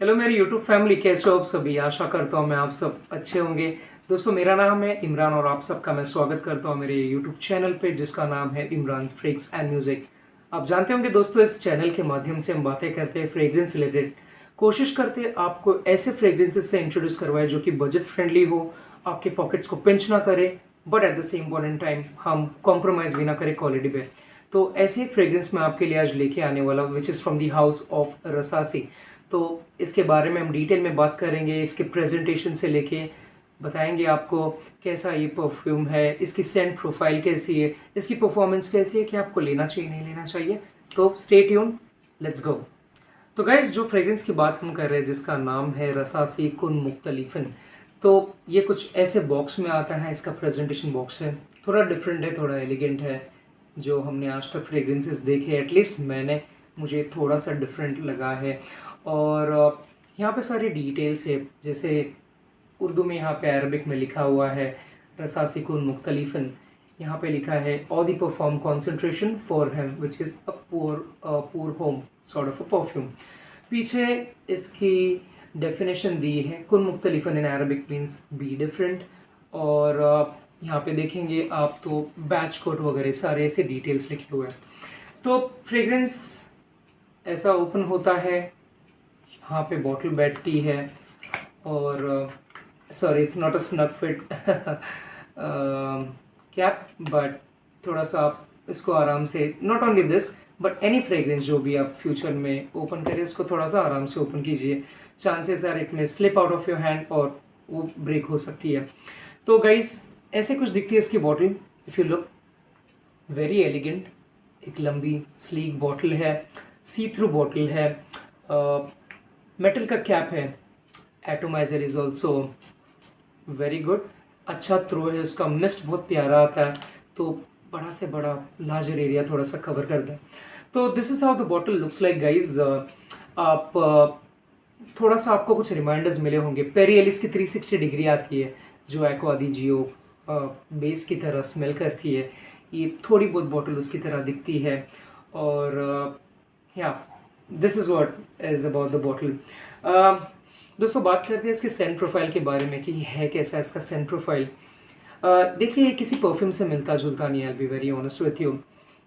Hello मेरी YouTube family, कैसे हो आप सभी। आशा करता हूँ मैं आप सब अच्छे होंगे। दोस्तों, मेरा नाम है इमरान और आप सबका मैं स्वागत करता हूँ मेरे यूट्यूब चैनल पे, जिसका नाम है इमरान फ्रेग्रेंस एंड म्यूजिक। आप जानते होंगे दोस्तों, इस चैनल के माध्यम से हम बातें करते हैं फ्रेग्रेंस रिलेटेड। कोशिश करते हैं आपको ऐसे फ्रेग्रेंसेस से इंट्रोड्यूस करवाए जो कि बजट फ्रेंडली हो, आपके पॉकेट्स को पिंच ना करे, but at the same point in time हम कॉम्प्रोमाइज़ भी ना करें क्वालिटी पे। तो ऐसे एक फ्रेग्रेंस मैं आपके लिए आज लेके आने वाला, which is from the house of Rasasi. तो इसके बारे में हम डिटेल में बात करेंगे, इसके प्रेजेंटेशन से लेके बताएंगे आपको कैसा ये परफ्यूम है, इसकी सेंट प्रोफाइल कैसी है, इसकी परफॉर्मेंस कैसी है, कि आपको लेना चाहिए नहीं लेना चाहिए। तो स्टे ट्यून, लेट्स गो। तो गाइज, जो फ्रेग्रेंस की बात हम कर रहे हैं जिसका नाम है रसासी कुन मुख्तलिफन, तो ये कुछ ऐसे बॉक्स में आता है। इसका प्रेजेंटेशन बॉक्स है, थोड़ा डिफरेंट है, थोड़ा एलिगेंट है। जो हमने आज तक फ्रेग्रेंसेस देखे, एटलीस्ट मैंने, मुझे थोड़ा सा डिफरेंट लगा है। और यहाँ पे सारी डिटेल्स है, जैसे उर्दू में यहाँ पे अरबिक में लिखा हुआ है रसासी कुन मुख्तलिफन। यहाँ पे लिखा है eau de parfum concentration for him which is a pour homme sort of a perfume. पीछे इसकी डेफिनेशन दी है, कुन मुख्तलिफन in Arabic means be different. और यहाँ पे देखेंगे आप तो बैच कोड वगैरह सारे ऐसे डिटेल्स लिखे हुए हैं। तो फ्रेग्रेंस ऐसा ओपन होता है, यहाँ पे बॉटल बैठती है, और sorry it's not a snug fit cap, but थोड़ा सा आप इसको आराम से, not only this but any fragrance जो भी आप फ्यूचर में ओपन करें, उसको थोड़ा सा आराम से ओपन कीजिए। चांसेस आर इट में slip out of your hand और वो ब्रेक हो सकती है। तो गाइस, ऐसे कुछ दिखती है इसकी bottle. If you look, very elegant, एक लंबी स्लीक बॉटल है, सी थ्रू बॉटल है, मेटल का कैप है, atomiser is also very good, अच्छा थ्रो है उसका, मिस्ट बहुत प्यारा आता है, तो बड़ा से बड़ा लार्जर एरिया थोड़ा सा कवर करता है। तो this is how the bottle looks like guys. आप थोड़ा सा आपको कुछ रिमाइंडर्स मिले होंगे। पेरी एलिस की 360 डिग्री आती है जो एक्वा दी जियो बेस की तरह स्मेल करती है, ये थोड़ी बहुत बॉटल उसकी तरह दिखती है। और या this is what is about the bottle. दोस्तों, बात करते हैं इसके सेंट प्रोफाइल के बारे में कि है कैसा इसका सेंट प्रोफाइल। देखिए, ये किसी परफ्यूम से मिलता जुलता नहीं है, I be very honest with you,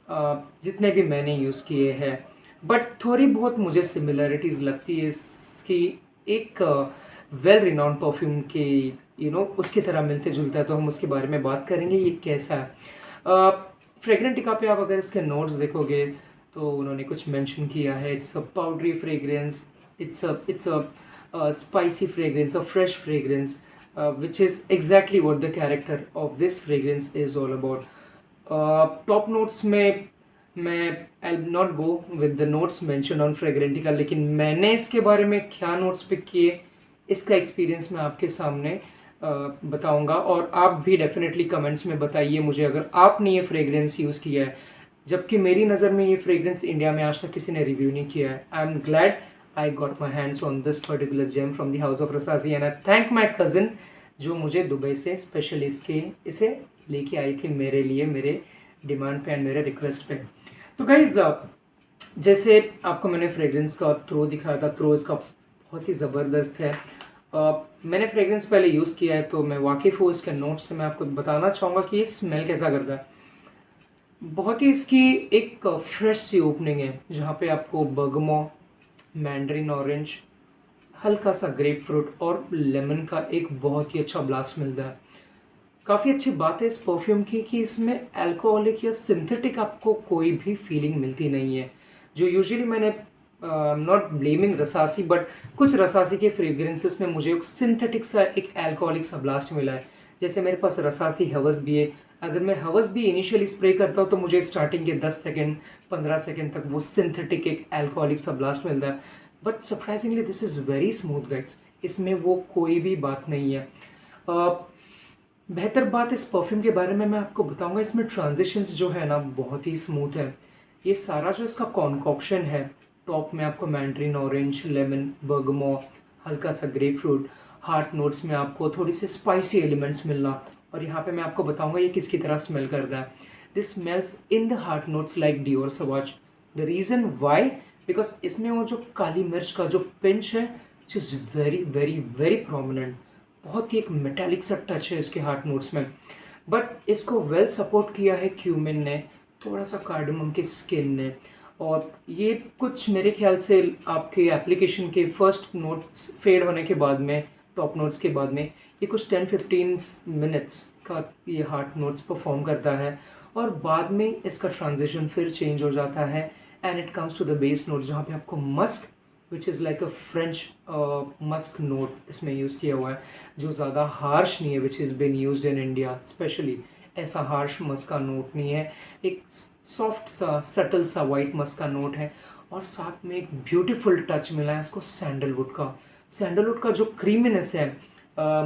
जितने भी मैंने यूज़ किए हैं। बट थोड़ी बहुत मुझे सिमिलरिटीज़ लगती है इसकी एक वेल रिनाउंड परफ्यूम के, उसकी तरह मिलते जुलता है। तो हम उसके बारे में बात करेंगे ये कैसा है। फ्रेग्रेंटिका पे आप अगर इसके नोट्स देखोगे तो उन्होंने कुछ मेंशन किया है, it's a powdery fragrance, it's a spicy fragrance, a fresh fragrance, which is exactly what the character of this fragrance is all about. Top notes में मैं I'll not go with the notes mentioned on Fragrantica, लेकिन मैंने इसके बारे में क्या notes pick किए, इसका एक्सपीरियंस मैं आपके सामने बताऊंगा। और आप भी डेफिनेटली कमेंट्स में बताइए मुझे अगर आपने ये फ्रेग्रेंस यूज़ किया है, जबकि मेरी नज़र में ये फ्रेग्रेंस इंडिया में आज तक किसी ने रिव्यू नहीं किया है। I am glad I got my hands on this particular gem from the house of Rasasi, and I thank my cousin जो मुझे दुबई से स्पेशल इसे लेके आई थी मेरे लिए, मेरे डिमांड पे एंड मेरे रिक्वेस्ट पे। तो गाइज, जैसे आपको मैंने फ्रेग्रेंस का थ्रो दिखाया था, थ्रो इसका बहुत ही ज़बरदस्त है। मैंने फ्रेग्रेंस पहले यूज़ किया है तो मैं वाकिफ़ हूँ इसके नोट्स से। मैं आपको बताना चाहूँगा कि ये स्मेल कैसा करता है। बहुत ही इसकी एक फ्रेश सी ओपनिंग है, जहाँ पे आपको बर्गमो, मैंडरिन ऑरेंज, हल्का सा ग्रेप फ्रूट और लेमन का एक बहुत ही अच्छा ब्लास्ट मिलता है। काफ़ी अच्छी बात है इस परफ्यूम की कि इसमें अल्कोहलिक या सिंथेटिक आपको कोई भी फीलिंग मिलती नहीं है। जो यूजुअली मैंने, नॉट ब्लेमिंग रसासी, बट कुछ रसासी के फ्रेग्रेंसेस में मुझे सिंथेटिक सा एक अल्कोहलिक सा ब्लास्ट मिला है। जैसे मेरे पास रसासी हवस भी है, अगर मैं हवस भी इनिशियली स्प्रे करता हूँ तो मुझे स्टार्टिंग के 10 सेकेंड 15 सेकेंड तक वो सिंथेटिक एक अल्कोहलिक सा ब्लास्ट मिलता है। But surprisingly this is very smooth guides, इसमें वो कोई भी बात नहीं है। बेहतर बात इस परफ्यूम के बारे में मैं आपको बताऊंगा, इसमें ट्रांजिशंस जो है ना बहुत ही स्मूथ है। ये सारा जो इसका कॉन्कॉक्शन है, टॉप में आपको मैंड्रिन ऑरेंज, लेमन, बर्गमो, हल्का सा ग्रेप फ्रूट, हार्ट नोट्स में आपको थोड़ी सी स्पाइसी एलिमेंट्स मिलना, और यहाँ पे मैं आपको बताऊंगा ये किसकी तरह स्मेल करता है। This smells in the heart notes like Dior Sauvage. The reason why, because इसमें वो जो काली मिर्च का जो पिंच है which is very very very prominent. बहुत ही एक मेटालिक सा टच है इसके हार्ट नोट्स में, बट इसको वेल सपोर्ट किया है क्यूमिन ने, थोड़ा सा कार्डमम के स्किन ने। और ये कुछ मेरे ख्याल से आपके एप्लीकेशन के फर्स्ट नोट्स फेड होने के बाद में, टॉप नोट्स के बाद में, ये कुछ 10-15 मिनट्स का ये हार्ट नोट्स परफॉर्म करता है, और बाद में इसका ट्रांजिशन फिर चेंज हो जाता है and it comes to the base note, जहाँ पे आपको musk which is like a French musk note इसमें यूज़ किया हुआ है, जो ज़्यादा हार्श नहीं है, which is been used in India specially. ऐसा हार्श मस्क का नोट नहीं है, एक सॉफ्ट सा सटल सा वाइट मस्क का नोट है, और साथ में एक ब्यूटीफुल टच मिला है इसको सैंडलवुड का। सैंडलवुड का जो क्रीमीनेस है,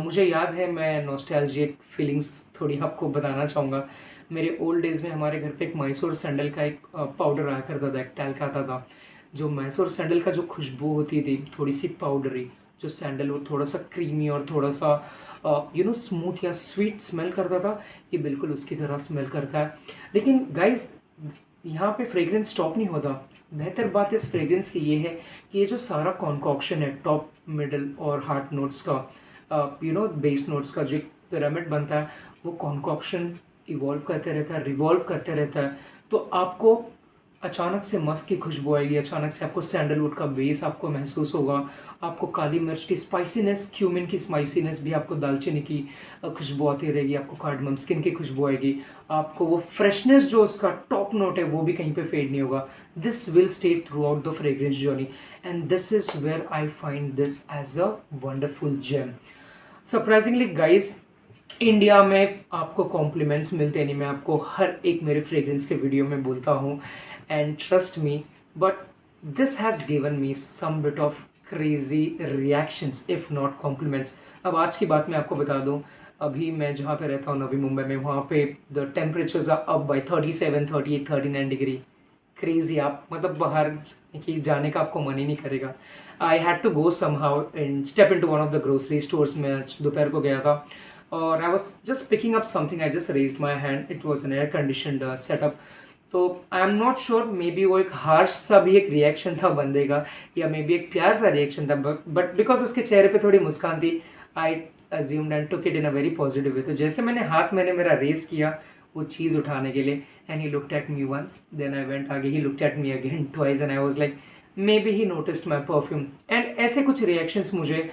मुझे याद है, मैं नॉस्टैल्जिक फीलिंग्स थोड़ी आपको बताना चाहूँगा। मेरे ओल्ड डेज़ में हमारे घर पे एक मैसूर सैंडल का एक पाउडर आया करता था, एक टैल्क आता था। जो मैसूर सैंडल का जो खुशबू होती थी, थोड़ी सी पाउडरी, जो सैंडलवुड थोड़ा सा क्रीमी और थोड़ा सा स्मूथ या स्वीट स्मेल करता था, ये बिल्कुल उसकी तरह स्मेल करता है। लेकिन गाइस, यहाँ पे फ्रेग्रेंस स्टॉप नहीं होता। बेहतर बात इस फ्रेग्रेंस की ये है कि ये जो सारा कॉन्कॉक्शन है टॉप, मिडल और हार्ट नोट्स का, बेस नोट्स का जो एक पिरामिड बनता है, वो कॉन्कॉक्शन इवॉल्व करते रहता है, रिवॉल्व करते रहता है। तो आपको अचानक से मस्क की खुशबू आएगी, अचानक से आपको सैंडलवुड का बेस आपको महसूस होगा, आपको काली मिर्च की स्पाइसीनेस, क्यूमिन की स्पाइसीनेस भी, आपको दालचीनी की खुशबू आती रहेगी, आपको कार्डमम स्किन की खुशबू आएगी, आपको वो फ्रेशनेस जो उसका टॉप नोट है वो भी कहीं पे फेड नहीं होगा। This will stay throughout the fragrance journey, and this is where I find this as a wonderful gem. Surprisingly guys, India में आपको कॉम्प्लीमेंट्स मिलते नहीं, मैं आपको हर एक मेरे फ्रेग्रेंस के वीडियो में बोलता हूँ, and trust me, but this has given me some bit of crazy reactions if not compliments. अब आज की बात मैं आपको बता दूँ, अभी मैं जहाँ पे रहता हूँ, नवी मुंबई में, वहाँ पे the temperatures are up by 37, 38, 39 degree. Crazy, आप मतलब बाहर की जाने का आपको मन ही नहीं करेगा। I had to go somehow and step into one of the grocery stores में। आज दोपहर को गया था, और I was just picking up something, I just raised my hand, it was an air conditioned setup. तो I am not sure, maybe वो एक हार्श सा भी एक रिएक्शन था बंदे का, या मे बी एक प्यार सा रिएक्शन था, बट बिकॉज उसके चेहरे पे थोड़ी मुस्कान थी, I assumed and took it in a very positive way. तो जैसे मैंने मेरा रेस किया वो चीज़ उठाने के लिए, and he looked at me once, then I went आगे, he looked at me again twice, and I was like maybe he noticed my perfume. And ऐसे कुछ रिएक्शंस मुझे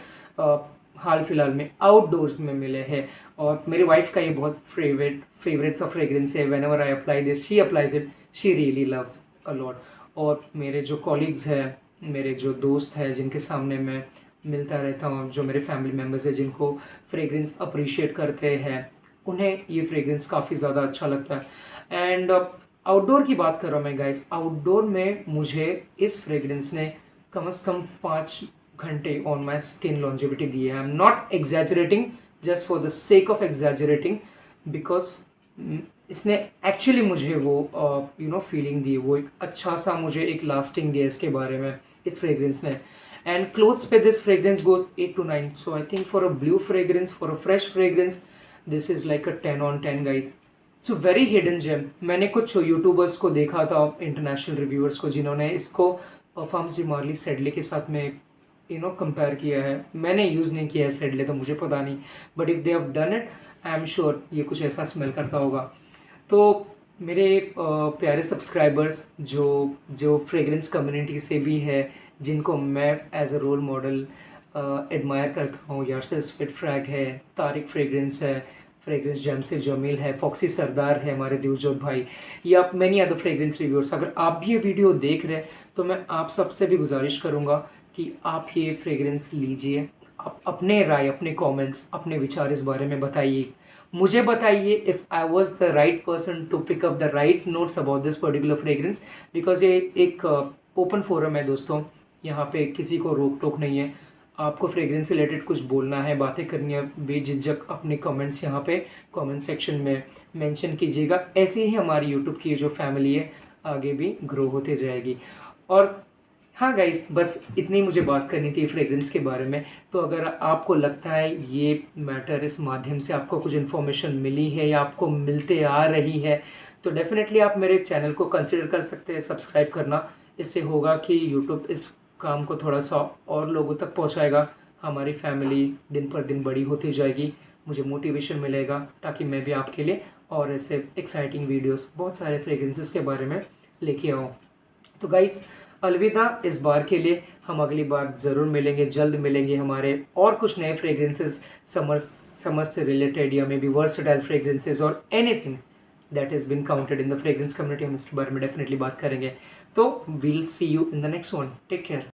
हाल फिलहाल में आउटडोर्स में मिले हैं, और मेरी वाइफ का ये बहुत फेवरेट सा फ्रेग्रेंस है। Whenever I apply this, she applies it, she really loves a lot. और मेरे जो कॉलीग्स हैं, मेरे जो दोस्त हैं जिनके सामने मैं मिलता रहता हूँ, जो मेरे फैमिली मेम्बर्स हैं जिनको फ्रेग्रेंस अप्रिशिएट करते हैं, उन्हें ये फ्रेग्रेंस काफ़ी ज़्यादा अच्छा लगता है। एंड आउटडोर की बात कर रहा हूँ मैं गाइस, आउटडोर में मुझे इस फ्रेग्रेंस ने कम से कम 5 घंटे ऑन माई स्किन लॉन्जिविटी दी है। आई am not exaggerating just for the sake of exaggerating, because इसने एक्चुअली मुझे वो फीलिंग दी, वो एक अच्छा सा मुझे एक लास्टिंग दिया इसके बारे में, इस फ्रेग्रेंस ने। एंड क्लोथ्स पे this fragrance goes 8 to 9, so I think for a blue fragrance, for a fresh fragrance, this is like a 10 on 10 guys. It's very hidden gem. मैंने कुछ यूट्यूबर्स को देखा था, इंटरनेशनल रिव्यूअर्स को, जिन्होंने इसको परफ्यूम्स डी मार्ली सेडले के साथ में कंपेयर किया है। मैंने यूज़ नहीं किया है सेडले, तो मुझे पता नहीं, but if they have done it, I am sure ये कुछ ऐसा स्मेल करता होगा। तो मेरे प्यारे सब्सक्राइबर्स जो जो फ्रेग्रेंस कम्युनिटी से भी है, जिनको मैं as a role model admire करता हूँ, यार्से स्पिट फ्रैग है, तारिक फ्रेग्रेंस है, फ्रेग्रेंस जेम से जमील है, फॉक्सी सरदार है हमारे दिलजोत भाई, या मैनी अदर फ्रेग्रेंस रिव्यूअर्स, अगर आप भी ये वीडियो देख रहे हैं तो मैं आप सबसे भी गुजारिश करूँगा कि आप ये फ्रेग्रेंस लीजिए, आप अपने राय, अपने कमेंट्स, अपने विचार इस बारे में बताइए, मुझे बताइए if I was the right person to pick up the right notes about this particular fragrance, because ये एक ओपन फोरम है दोस्तों, यहाँ पे किसी को रोक टोक नहीं है। आपको फ्रेग्रेंस से रिलेटेड कुछ बोलना है, बातें करनी है, बेझिझक अपने कमेंट्स यहाँ पे कमेंट सेक्शन में मेंशन कीजिएगा। ऐसे ही हमारी यूट्यूब की जो फैमिली है आगे भी ग्रो होती जाएगी। और हाँ गाइस, बस इतनी मुझे बात करनी थी फ्रेग्रेंस के बारे में। तो अगर आपको लगता है ये मैटर, इस माध्यम से आपको कुछ इन्फॉर्मेशन मिली है या आपको मिलते आ रही है, तो डेफिनेटली आप मेरे चैनल को कंसिडर कर सकते हैं सब्सक्राइब करना। इससे होगा कि यूट्यूब इस काम को थोड़ा सा और लोगों तक पहुंचाएगा। हमारी फैमिली दिन पर दिन बड़ी होती जाएगी, मुझे मोटिवेशन मिलेगा ताकि मैं भी आपके लिए और ऐसे एक्साइटिंग वीडियोस बहुत सारे फ्रेग्रेंसेस के बारे में लेके आऊँ। तो गाइस अलविदा इस बार के लिए, हम अगली बार ज़रूर मिलेंगे, जल्द मिलेंगे हमारे और कुछ नए फ्रेग्रेंसेस समर से रिलेटेड या मे बी वर्सटाइल फ्रेग्रेंसेस और anything that has been counted in the fragrance community, हम इसके बारे में डेफिनेटली बात करेंगे। तो we'll see you in the next one, take care.